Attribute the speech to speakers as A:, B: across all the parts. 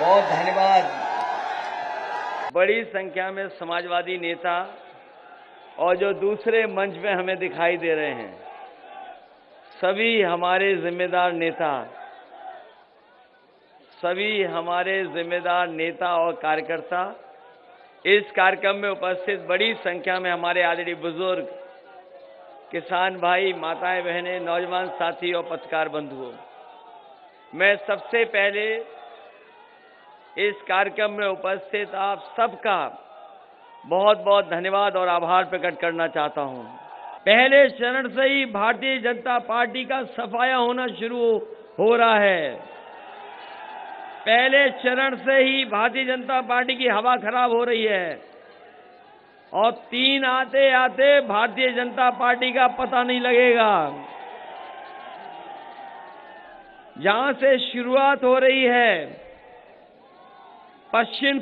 A: बहुत धन्यवाद।
B: बड़ी संख्या में समाजवादी नेता और जो दूसरे मंच में हमें दिखाई दे रहे हैं, सभी हमारे जिम्मेदार नेता और कार्यकर्ता इस कार्यक्रम में उपस्थित बड़ी संख्या में हमारे आदरणीय बुजुर्ग, किसान भाई, माताएं, बहनें, नौजवान साथी और पत्रकार बंधुओं, मैं सबसे पहले इस कार्यक्रम में उपस्थित आप सबका बहुत बहुत धन्यवाद और आभार प्रकट करना चाहता हूं। पहले चरण से ही भारतीय जनता पार्टी का सफाया होना शुरू हो रहा है। पहले चरण से ही भारतीय जनता पार्टी की हवा खराब हो रही है और 3 आते आते भारतीय जनता पार्टी का पता नहीं लगेगा। जहां से शुरुआत हो रही है, पश्चिम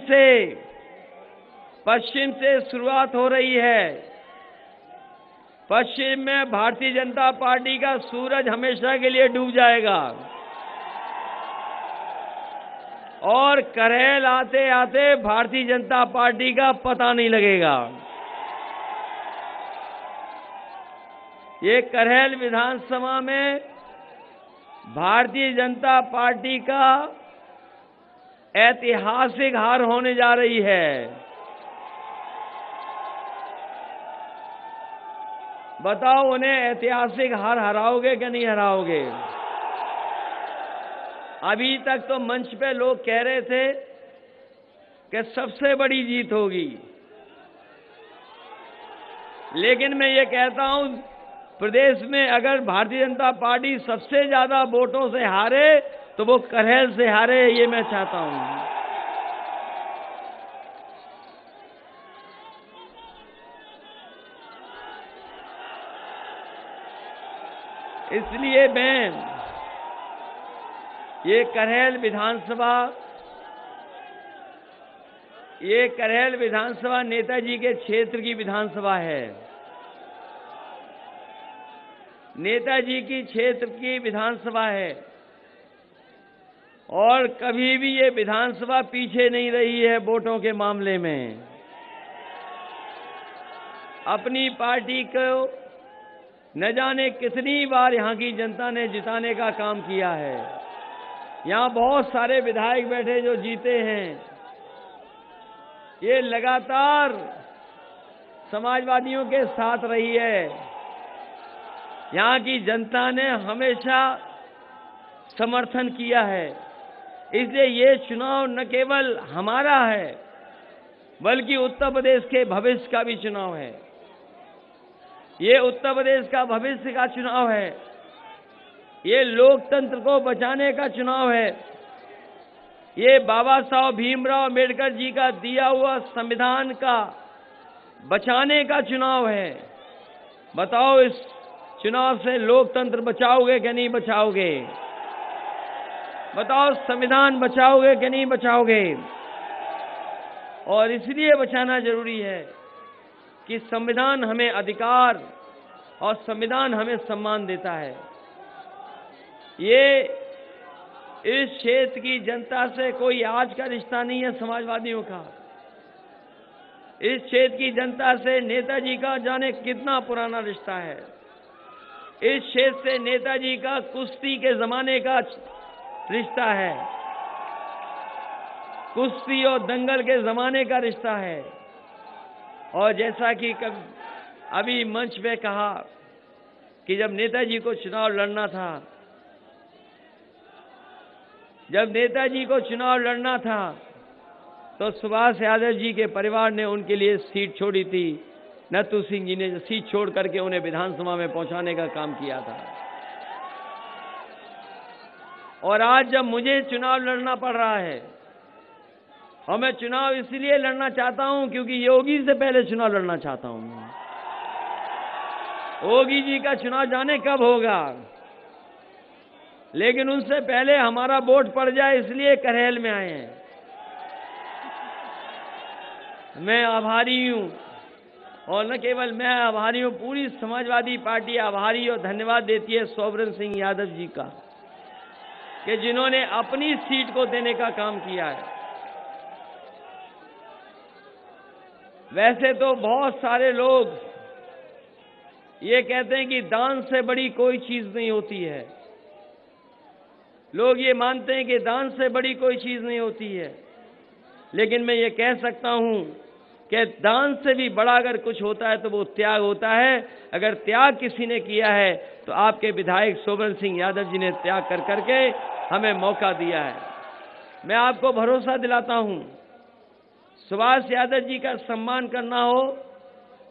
B: से शुरुआत हो रही है। पश्चिम में भारतीय जनता पार्टी का सूरज हमेशा के लिए डूब जाएगा और करेल आते आते भारतीय जनता पार्टी का पता नहीं लगेगा। ये करेल विधानसभा में भारतीय जनता पार्टी का ऐतिहासिक हार होने जा रही है। बताओ, उन्हें ऐतिहासिक हार हराओगे कि नहीं हराओगे? अभी तक तो मंच पे लोग कह रहे थे कि सबसे बड़ी जीत होगी, लेकिन मैं ये कहता हूं, प्रदेश में अगर भारतीय जनता पार्टी सबसे ज्यादा वोटों से हारे तो वो करेल से हारे, ये मैं चाहता हूं। इसलिए मैं ये करेल विधानसभा नेताजी के क्षेत्र की विधानसभा है। नेताजी की क्षेत्र की विधानसभा है और कभी भी ये विधानसभा पीछे नहीं रही है वोटों के मामले में। अपनी पार्टी को न जाने कितनी बार यहां की जनता ने जिताने का काम किया है। यहां बहुत सारे विधायक बैठे जो जीते हैं। ये लगातार समाजवादियों के साथ रही है। यहां की जनता ने हमेशा समर्थन किया है। इसलिए ये चुनाव न केवल हमारा है, बल्कि उत्तर प्रदेश के भविष्य का भी चुनाव है। ये उत्तर प्रदेश का भविष्य का चुनाव है। ये लोकतंत्र को बचाने का चुनाव है। ये बाबा साहब भीमराव अम्बेडकर जी का दिया हुआ संविधान का बचाने का चुनाव है। बताओ, इस चुनाव से लोकतंत्र बचाओगे कि नहीं बचाओगे? बताओ, संविधान बचाओगे कि नहीं बचाओगे? और इसलिए बचाना जरूरी है कि संविधान हमें अधिकार और संविधान हमें सम्मान देता है। ये इस क्षेत्र की जनता से कोई आज का रिश्ता नहीं है समाजवादियों का। इस क्षेत्र की जनता से नेताजी का जाने कितना पुराना रिश्ता है। इस क्षेत्र से नेताजी का कुश्ती के जमाने का रिश्ता है। कुश्ती और दंगल के जमाने का रिश्ता है। और जैसा कि अभी मंच पे कहा कि जब नेताजी को चुनाव लड़ना था तो सुभाष यादव जी के परिवार ने उनके लिए सीट छोड़ी थी। नथु सिंह जी ने सीट छोड़ करके उन्हें विधानसभा में पहुंचाने का काम किया था। और आज जब मुझे चुनाव लड़ना पड़ रहा है, और मैं चुनाव इसलिए लड़ना चाहता हूं क्योंकि योगी से पहले चुनाव लड़ना चाहता हूं। योगी जी का चुनाव जाने कब होगा, लेकिन उनसे पहले हमारा वोट पड़ जाए, इसलिए करेल में आए हैं। मैं आभारी हूं, और न केवल मैं आभारी हूं, पूरी समाजवादी पार्टी आभारी और धन्यवाद देती है सोवरन सिंह यादव जी का। कि जिन्होंने अपनी सीट को देने का काम किया है। वैसे तो बहुत सारे लोग ये कहते हैं कि दान से बड़ी कोई चीज नहीं होती है। लोग ये मानते हैं कि दान से बड़ी कोई चीज नहीं होती है, लेकिन मैं ये कह सकता हूं कि दान से भी बड़ा अगर कुछ होता है तो वो त्याग होता है। अगर त्याग किसी ने किया है तो आपके विधायक सोवर्ण सिंह यादव जी ने त्याग कर करके हमें मौका दिया है। मैं आपको भरोसा दिलाता हूं, सुभाष यादव जी का सम्मान करना हो,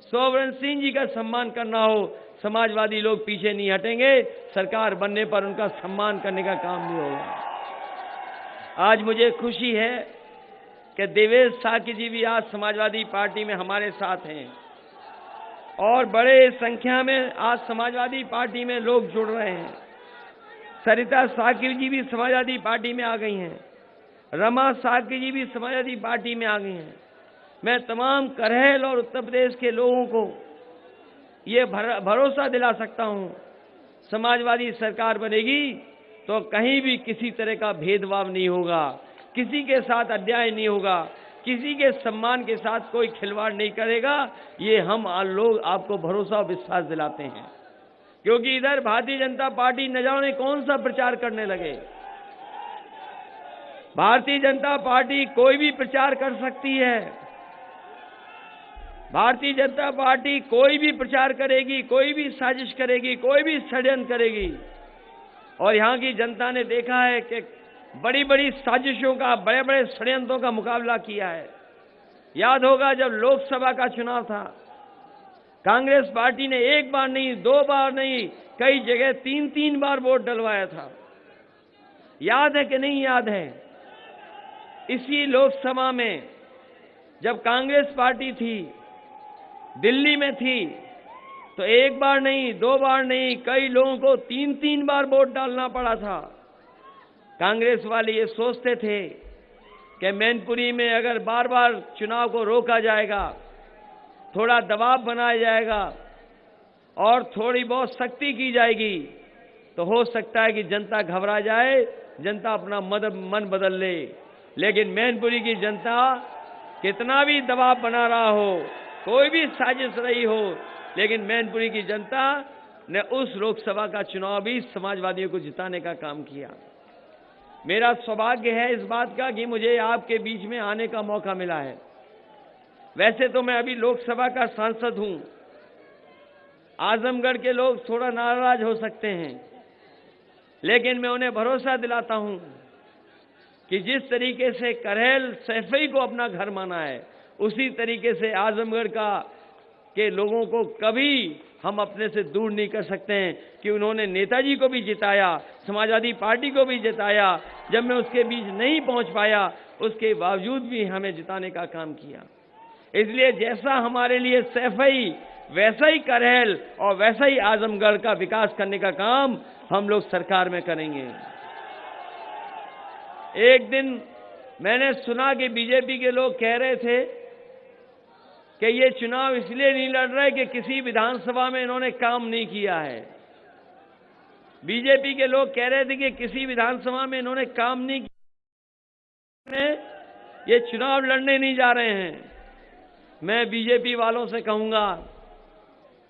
B: सोवर्ण सिंह जी का सम्मान करना हो, समाजवादी लोग पीछे नहीं हटेंगे। सरकार बनने पर उनका सम्मान करने का काम नहीं होगा। आज मुझे खुशी है कि देवेश साकी जी भी आज समाजवादी पार्टी में हमारे साथ हैं और बड़े संख्या में आज समाजवादी पार्टी में लोग जुड़ रहे हैं। सरिता साकी जी भी समाजवादी पार्टी में आ गई हैं, रमा साकी जी भी समाजवादी पार्टी में आ गई हैं। मैं तमाम करहल और उत्तर प्रदेश के लोगों को ये भरोसा दिला सकता हूं, समाजवादी सरकार बनेगी तो कहीं भी किसी तरह का भेदभाव नहीं होगा, किसी के साथ अन्याय नहीं होगा, किसी के सम्मान के साथ कोई खिलवाड़ नहीं करेगा। ये हम लोग आपको भरोसा और विश्वास दिलाते हैं, क्योंकि इधर भारतीय जनता पार्टी न जाने कौन सा प्रचार करने लगे। भारतीय जनता पार्टी कोई भी प्रचार कर सकती है, भारतीय जनता पार्टी कोई भी प्रचार करेगी, कोई भी साजिश करेगी, कोई भी षड्यंत्र करेगी। और यहां की जनता ने देखा है कि बड़ी बड़ी साजिशों का, बड़े बड़े षड्यंत्रों का मुकाबला किया है। याद होगा जब लोकसभा का चुनाव था, कांग्रेस पार्टी ने एक बार नहीं, दो बार नहीं, कई जगह 3-3 बार वोट डलवाया था। याद है कि नहीं याद है? इसी लोकसभा में जब कांग्रेस पार्टी थी, दिल्ली में थी, तो एक बार नहीं, दो बार नहीं, कई लोगों को 3-3 बार वोट डालना पड़ा था। कांग्रेस वाले ये सोचते थे कि मैनपुरी में अगर बार बार चुनाव को रोका जाएगा, थोड़ा दबाव बनाया जाएगा और थोड़ी बहुत सख्ती की जाएगी, तो हो सकता है कि जनता घबरा जाए, जनता अपना मन बदल ले। लेकिन मैनपुरी की जनता कितना भी दबाव बना रहा हो, कोई भी साजिश रही हो, लेकिन मैनपुरी की जनता ने उस लोकसभा का चुनाव भी समाजवादियों को जिताने का काम किया। मेरा सौभाग्य है इस बात का कि मुझे आपके बीच में आने का मौका मिला है। वैसे तो मैं अभी लोकसभा का सांसद हूं। आजमगढ़ के लोग थोड़ा नाराज हो सकते हैं, लेकिन मैं उन्हें भरोसा दिलाता हूं कि जिस तरीके से करहल सैफई को अपना घर माना है, उसी तरीके से आजमगढ़ के लोगों को कभी हम अपने से दूर नहीं कर सकते हैं कि उन्होंने नेताजी को भी जिताया, समाजवादी पार्टी को भी जिताया। जब मैं उसके बीच नहीं पहुंच पाया, उसके बावजूद भी हमें जिताने का काम किया। इसलिए जैसा हमारे लिए सैफई, वैसा ही करहल और वैसा ही आजमगढ़ का विकास करने का काम हम लोग सरकार में करेंगे। एक दिन मैंने सुना कि बीजेपी के लोग कह रहे थे कि ये चुनाव इसलिए नहीं लड़ रहे कि किसी विधानसभा में इन्होंने काम नहीं किया है। बीजेपी के लोग कह रहे थे कि किसी विधानसभा में इन्होंने काम नहीं किया, ये चुनाव लड़ने नहीं जा रहे हैं। मैं बीजेपी वालों से कहूंगा,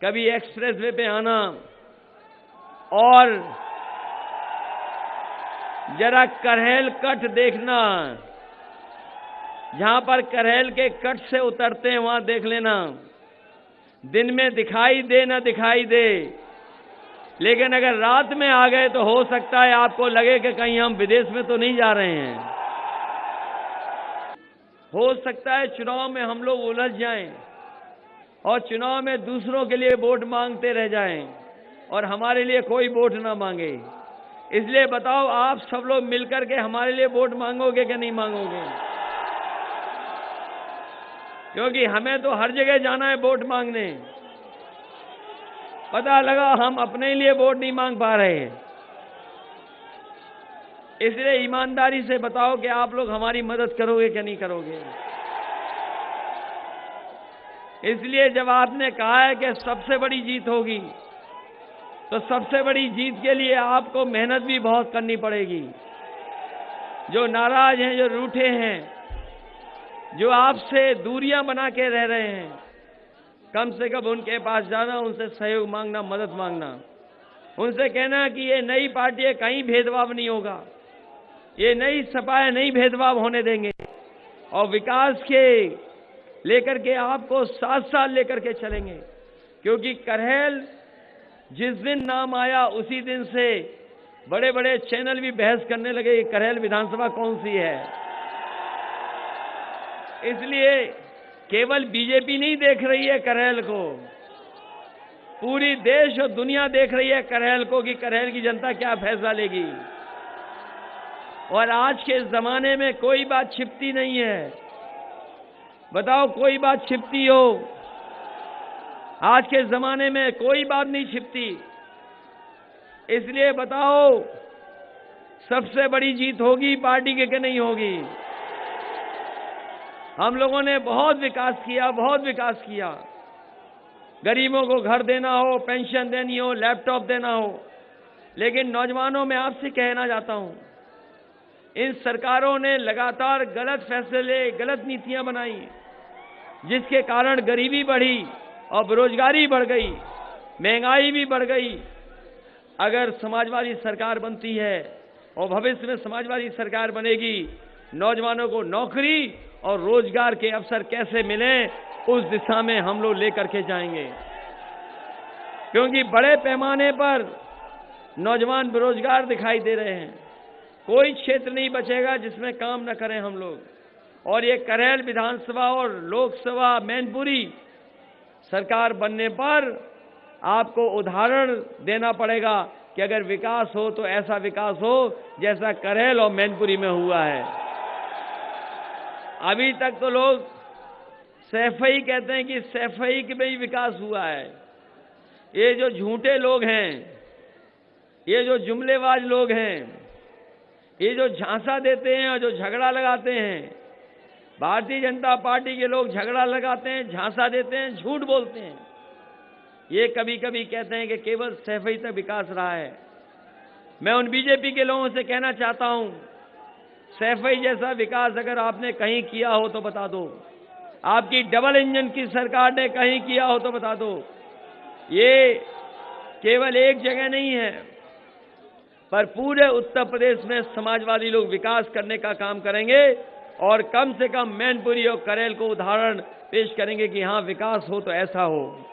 B: कभी एक्सप्रेस वे पे आना और जरा करहल कट देखना, जहां पर करहल के कट से उतरते हैं वहां देख लेना। दिन में दिखाई दे ना दिखाई दे, लेकिन अगर रात में आ गए तो हो सकता है आपको लगे कि कहीं हम विदेश में तो नहीं जा रहे हैं। हो सकता है चुनाव में हम लोग उलझ जाएं और चुनाव में दूसरों के लिए वोट मांगते रह जाएं और हमारे लिए कोई वोट ना मांगे। इसलिए बताओ, आप सब लोग मिलकर के हमारे लिए वोट मांगोगे कि नहीं मांगोगे? क्योंकि हमें तो हर जगह जाना है वोट मांगने। पता लगा हम अपने लिए वोट नहीं मांग पा रहे। इसलिए ईमानदारी से बताओ कि आप लोग हमारी मदद करोगे कि नहीं करोगे? इसलिए जब आपने कहा है कि सबसे बड़ी जीत होगी, तो सबसे बड़ी जीत के लिए आपको मेहनत भी बहुत करनी पड़ेगी। जो नाराज हैं, जो रूठे हैं, जो आपसे दूरियां बना के रह रहे हैं, कम से कम उनके पास जाना, उनसे सहयोग मांगना, मदद मांगना, उनसे कहना कि ये नई पार्टी है, कहीं भेदभाव नहीं होगा, ये नई सपा है, नहीं भेदभाव होने देंगे और विकास के लेकर के आपको साथ साथ लेकर के चलेंगे। क्योंकि करहेल जिस दिन नाम आया उसी दिन से बड़े बड़े चैनल भी बहस करने लगे कि करहेल विधानसभा कौन सी है। इसलिए केवल बीजेपी नहीं देख रही है करहेल को, पूरी देश और दुनिया देख रही है करहेल को कि करहेल की जनता क्या फैसला लेगी। और आज के जमाने में कोई बात छिपती नहीं है। बताओ, कोई बात छिपती हो? आज के जमाने में कोई बात नहीं छिपती। इसलिए बताओ, सबसे बड़ी जीत होगी पार्टी के कि नहीं होगी? हम लोगों ने बहुत विकास किया, बहुत विकास किया। गरीबों को घर देना हो, पेंशन देनी हो, लैपटॉप देना हो, लेकिन नौजवानों में आपसे कहना चाहता हूं, इन सरकारों ने लगातार गलत फैसले, गलत नीतियां बनाई, जिसके कारण गरीबी बढ़ी और बेरोजगारी बढ़ गई, महंगाई भी बढ़ गई। अगर समाजवादी सरकार बनती है और भविष्य में समाजवादी सरकार बनेगी, नौजवानों को नौकरी और रोजगार के अवसर कैसे मिलें, उस दिशा में हम लोग लेकर के जाएंगे। क्योंकि बड़े पैमाने पर नौजवान बेरोजगार दिखाई दे रहे हैं। कोई क्षेत्र नहीं बचेगा जिसमें काम न करें हम लोग। और ये करहेल विधानसभा और लोकसभा मैनपुरी सरकार बनने पर आपको उदाहरण देना पड़ेगा कि अगर विकास हो तो ऐसा विकास हो जैसा करहेल और मैनपुरी में हुआ है। अभी तक तो लोग सैफई कहते हैं कि सैफई के में ही विकास हुआ है। ये जो झूठे लोग हैं, ये जो जुमलेबाज लोग हैं, ये जो झांसा देते हैं और जो झगड़ा लगाते हैं, भारतीय जनता पार्टी के लोग झगड़ा लगाते हैं, झांसा देते हैं, झूठ बोलते हैं। ये कभी कभी कहते हैं कि केवल सैफई तक विकास रहा है। मैं उन बीजेपी के लोगों से कहना चाहता हूं, सैफई जैसा विकास अगर आपने कहीं किया हो तो बता दो। आपकी डबल इंजन की सरकार ने कहीं किया हो तो बता दो। ये केवल एक जगह नहीं है, पर पूरे उत्तर प्रदेश में समाजवादी लोग विकास करने का काम करेंगे और कम से कम मैनपुरी और करहेल को उदाहरण पेश करेंगे कि हाँ, विकास हो तो ऐसा हो।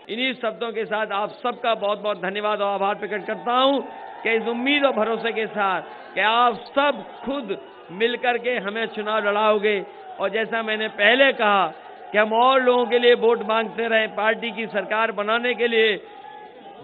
B: इन्हीं शब्दों के साथ आप सबका बहुत बहुत धन्यवाद और आभार प्रकट करता हूं कि इस उम्मीद और भरोसे के साथ कि आप सब खुद मिलकर के हमें चुनाव लड़ाओगे। और जैसा मैंने पहले कहा कि हम और लोगों के लिए वोट मांगते रहें, पार्टी की सरकार बनाने के लिए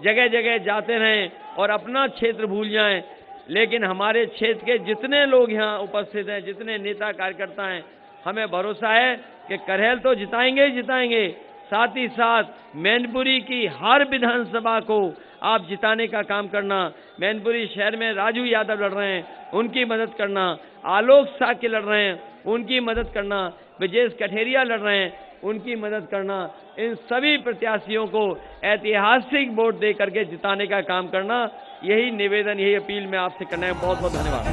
B: जगह जगह जाते रहें और अपना क्षेत्र भूल जाएं, लेकिन हमारे क्षेत्र के जितने लोग यहाँ उपस्थित हैं, जितने नेता कार्यकर्ता हैं, हमें भरोसा है कि करहेल तो जिताएंगे ही जिताएंगे, साथ ही साथ मैनपुरी की हर विधानसभा को आप जिताने का काम करना। मैनपुरी शहर में राजू यादव लड़ रहे हैं, उनकी मदद करना। आलोक साके लड़ रहे हैं, उनकी मदद करना। ब्रजेश कठेरिया लड़ रहे हैं, उनकी मदद करना। इन सभी प्रत्याशियों को ऐतिहासिक वोट दे करके जिताने का काम करना, यही निवेदन, यही अपील मैं आपसे करना है। बहुत बहुत धन्यवाद।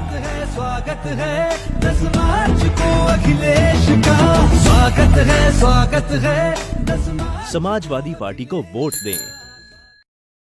A: स्वागत है 10 मार्च को अखिलेश का, स्वागत है 10 मार्च।
C: समाजवादी पार्टी को वोट दें।